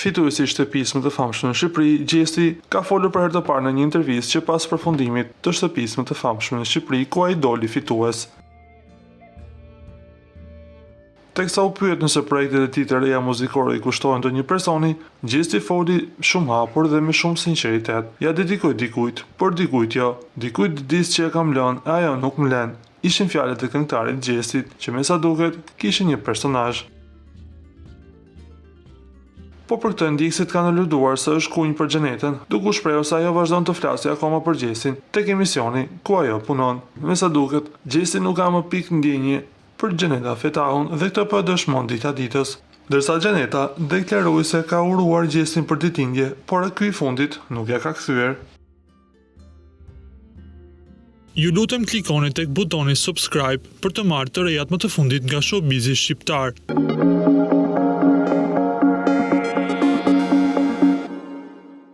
fituesi i shtëpisë më të famshme në Shqipëri, Gjesti ka folur për herë të parë në një intervistë që pas përfundimit të shtëpisë më të famshme në Shqipëri, ku ai doli fitues. Teksa u pyet nëse projektet e tij të reja muzikore i kushtojnë ndonjë personi, Gjesti foli shumë hapur dhe me shumë sinqeritet. Ja dedikoj dikujt, por dikujt jo. Dikujt dis që e kam lënë, e ajo nuk më lën. Ishin fjalët e këngëtarit Gjestit, që me sa duket kishin një personazh. Po për këtë ndjekësit kanë eluduar se është kunjë për Xhenetën, duke u shprehur se ajo vazhdon të flasë akoma për Gjestin tek emisioni ku ajo punon. Me sa duket, Gjesti nuk ka më pikë ndjenje për Xheneta Fetahun dhe këtë po e dëshmon dita ditës. Ndërsa Xheneta deklaroi se ka uruar Gjestin për ditëlindje, por ky i fundit nuk ja ka kthyer. Ju lutem klikoni tek butoni subscribe për të marrë të rejat më të fundit nga showbizi shqiptar.